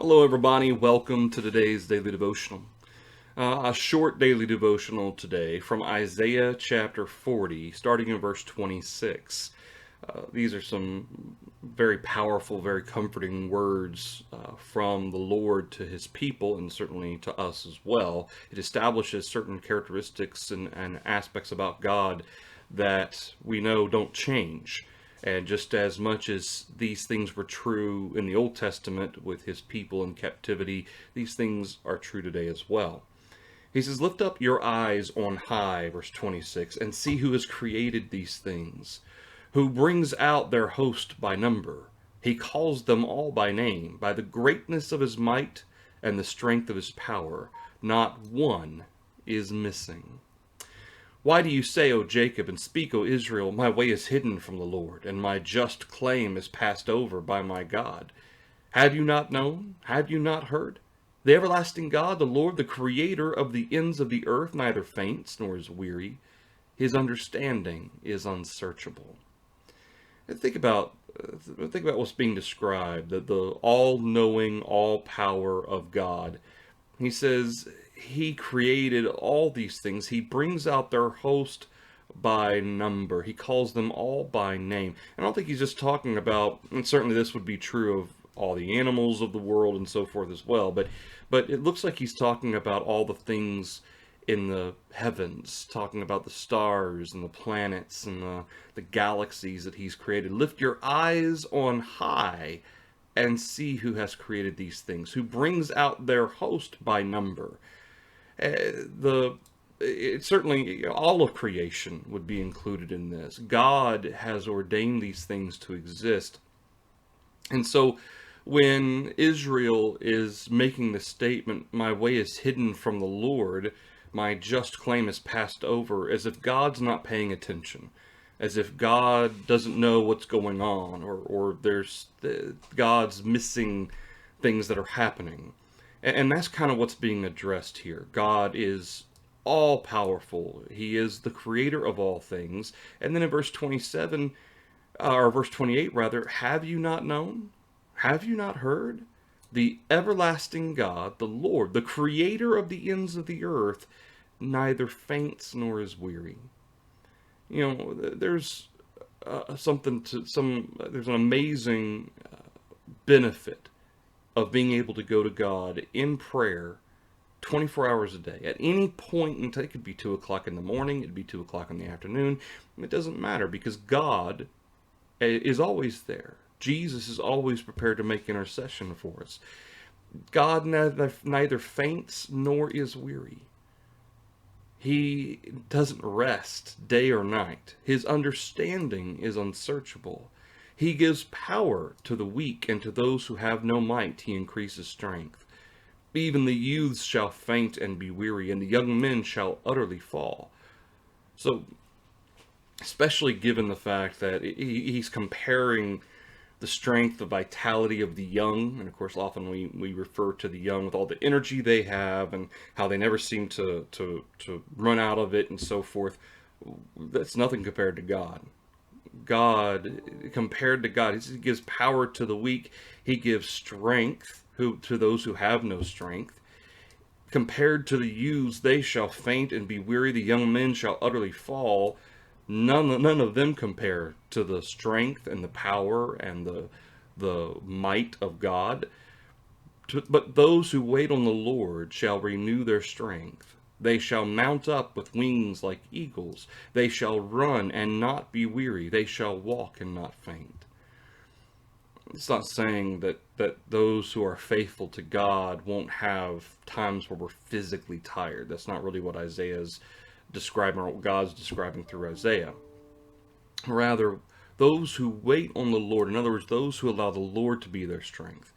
Hello, everybody. Welcome to today's daily devotional. A short daily devotional today from Isaiah chapter 40, starting in verse 26. These are some very powerful, very comforting words from the Lord to his people and certainly to us as well. It establishes certain characteristics and aspects about God that we know don't change. And just as much as these things were true in the Old Testament with his people in captivity, these things are true today as well. He says, "Lift up your eyes on high," verse 26, "and see who has created these things, who brings out their host by number. He calls them all by name, by the greatness of his might and the strength of his power. Not one is missing. Why do you say, O Jacob, and speak, O Israel, my way is hidden from the Lord, and my just claim is passed over by my God? Have you not known? Have you not heard? The everlasting God, the Lord, the creator of the ends of the earth, neither faints nor is weary. His understanding is unsearchable." And think about what's being described, the all-knowing, all-power of God. He says he created all these things. He brings out their host by number. He calls them all by name. And I don't think he's just talking about, and certainly this would be true of all the animals of the world and so forth as well, but it looks like he's talking about all the things in the heavens, talking about the stars and the planets and the galaxies that he's created. Lift your eyes on high and see who has created these things, who brings out their host by number. The it certainly all of creation would be included in this. God has ordained these things to exist. And so when Israel is making the statement, "My way is hidden from the Lord, my just claim is passed over," as if God's not paying attention, as if God doesn't know what's going on, or there's God's missing things that are happening. And that's kind of what's being addressed here. God is all powerful. He is the creator of all things. And then in verse 27, or verse 28 rather, "Have you not known? Have you not heard? The everlasting God, the Lord, the creator of the ends of the earth, neither faints nor is weary." You know, there's there's an amazing benefit of being able to go to God in prayer 24 hours a day. At any point in time, it could be 2 o'clock in the morning, it'd be 2 o'clock in the afternoon. It doesn't matter because God is always there. Jesus is always prepared to make intercession for us. God neither faints nor is weary. He doesn't rest day or night. His understanding is unsearchable. He gives power to the weak, and to those who have no might he increases strength. Even the youths shall faint and be weary, and the young men shall utterly fall. So, especially given the fact that he's comparing the strength, the vitality of the young, and of course often we refer to the young with all the energy they have and how they never seem to run out of it and so forth. That's nothing compared to God. Compared to God, he gives power to the weak. He gives strength to those who have no strength. Compared to the youths, they shall faint and be weary. The young men shall utterly fall. None of them compare to the strength and the power and the might of God. But those who wait on the Lord shall renew their strength. They shall mount up with wings like eagles. They shall run and not be weary. They shall walk and not faint. It's not saying that those who are faithful to God won't have times where we're physically tired. That's not really what Isaiah's describing, or what God's describing through Isaiah. Rather, those who wait on the Lord, in other words, those who allow the Lord to be their strength,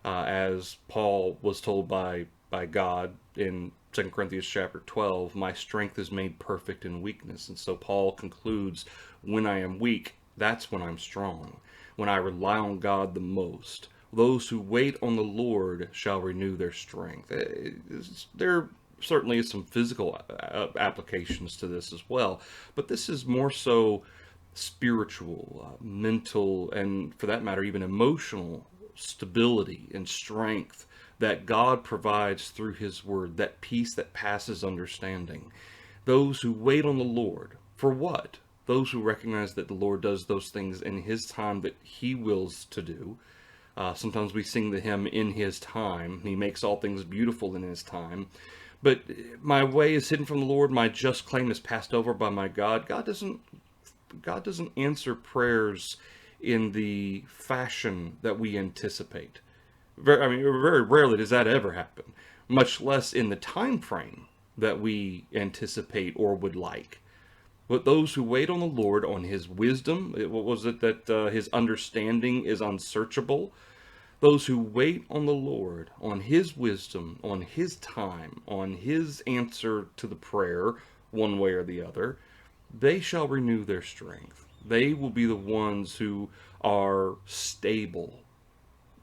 as Paul was told by God in 2 Corinthians chapter 12, "My strength is made perfect in weakness." And so Paul concludes, when I am weak, that's when I'm strong, when I rely on God the most. Those who wait on the Lord shall renew their strength. There certainly is some physical applications to this as well, but this is more so spiritual, mental, and for that matter, even emotional stability and strength that God provides through his word, that peace that passes understanding. Those who wait on the Lord, for what? Those who recognize that the Lord does those things in his time that he wills to do. Sometimes we sing the hymn, in his time. He makes all things beautiful in his time. But my way is hidden from the Lord. My just claim is passed over by my God. God doesn't answer prayers in the fashion that we anticipate. Very rarely does that ever happen, much less in the time frame that we anticipate or would like. But those who wait on the Lord, on his wisdom, what was it that his understanding is unsearchable? Those who wait on the Lord, on his wisdom, on his time, on his answer to the prayer, one way or the other, they shall renew their strength. They will be the ones who are stable.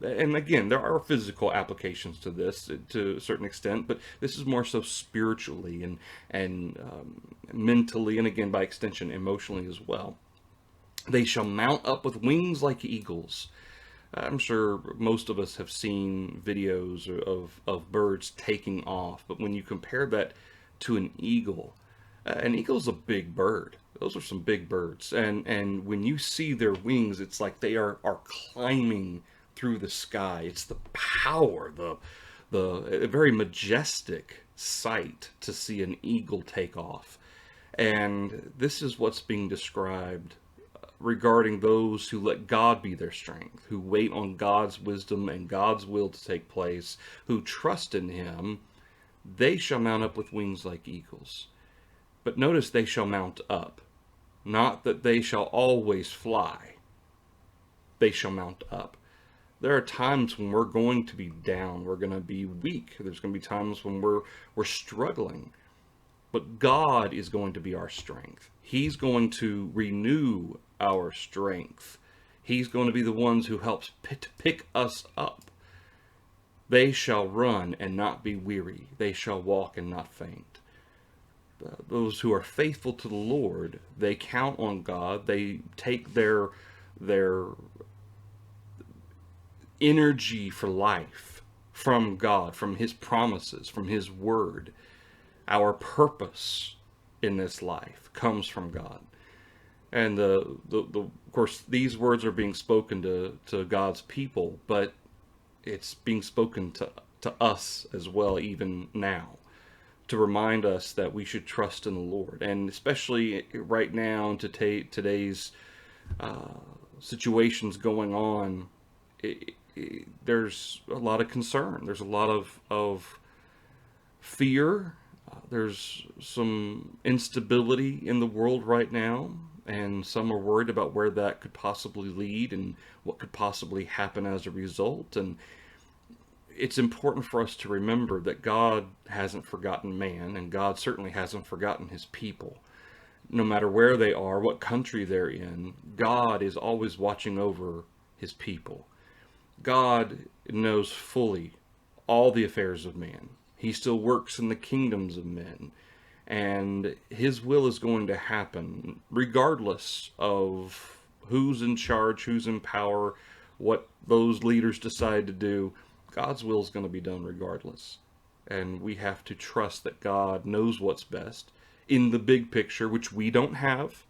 And again, there are physical applications to this to a certain extent, but this is more so spiritually and mentally, and again, by extension, emotionally as well. They shall mount up with wings like eagles. I'm sure most of us have seen videos of birds taking off, but when you compare that to an eagle's a big bird. Those are some big birds. And when you see their wings, it's like they are climbing through the sky. It's the power, a very majestic sight to see an eagle take off. And this is what's being described regarding those who let God be their strength, who wait on God's wisdom and God's will to take place, who trust in him. They shall mount up with wings like eagles. But notice they shall mount up, not that they shall always fly. They shall mount up. There are times when we're going to be down, we're going to be weak. There's going to be times when we're struggling. But God is going to be our strength. He's going to renew our strength. He's going to be the ones who helps pick us up. They shall run and not be weary. They shall walk and not faint. Those who are faithful to the Lord, they count on God. They take their energy for life from God, from his promises, from his word. Our purpose in this life comes from God. And of course, these words are being spoken to God's people, but it's being spoken to us as well, even now, to remind us that we should trust in the Lord. And especially right now, to today's situations going on, there's a lot of concern. There's a lot of fear. There's some instability in the world right now, and some are worried about where that could possibly lead and what could possibly happen as a result. And it's important for us to remember that God hasn't forgotten man, and God certainly hasn't forgotten his people. No matter where they are, what country they're in, God is always watching over his people. God knows fully all the affairs of man. He still works in the kingdoms of men, and his will is going to happen regardless of who's in charge, who's in power, what those leaders decide to do. God's will is going to be done regardless. And we have to trust that God knows what's best in the big picture, which we don't have,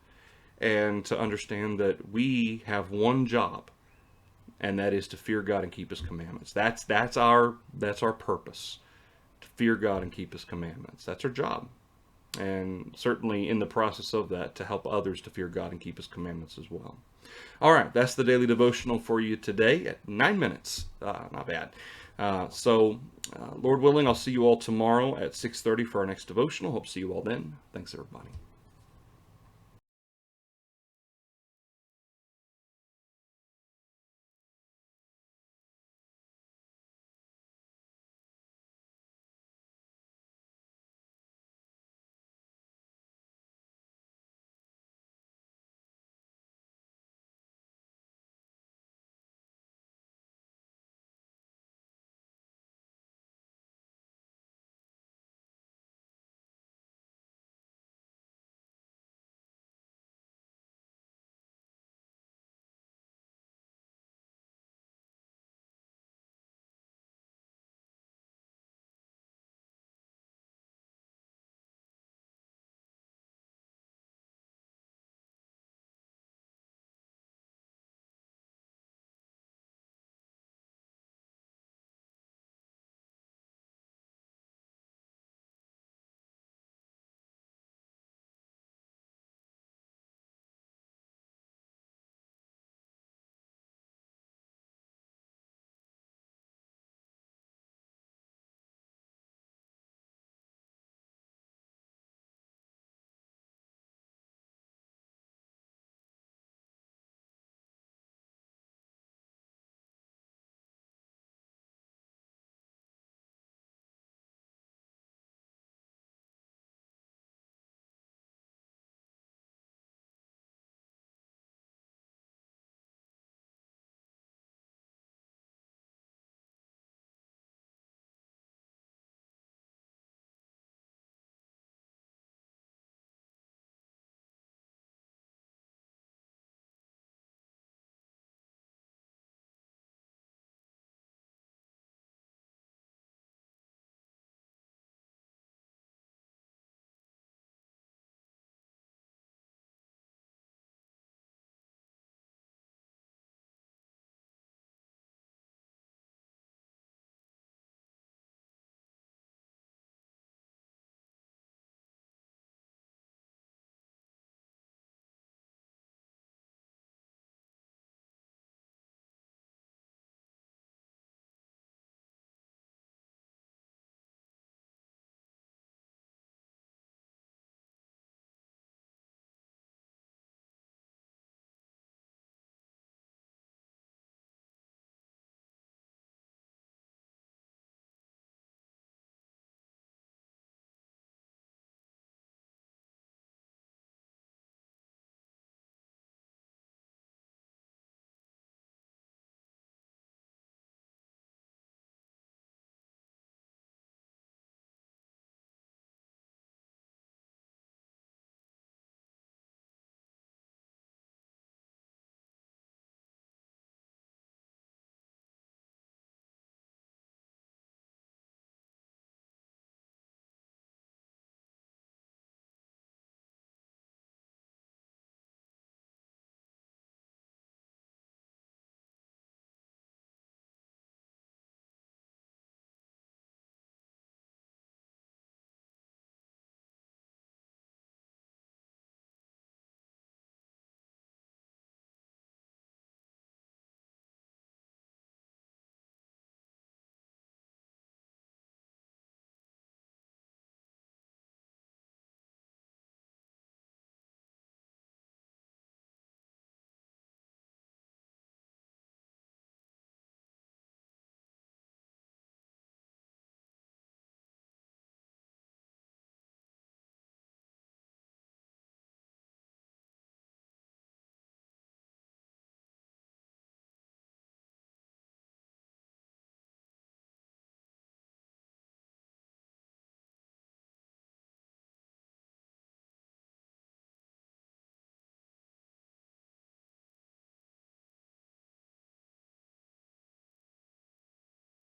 and to understand that we have one job, and that is to fear God and keep his commandments. That's our purpose. To fear God and keep his commandments. That's our job. And certainly in the process of that, to help others to fear God and keep his commandments as well. All right, that's the daily devotional for you today at 9 minutes. Not bad. Lord willing, I'll see you all tomorrow at 6:30 for our next devotional. Hope to see you all then. Thanks, everybody.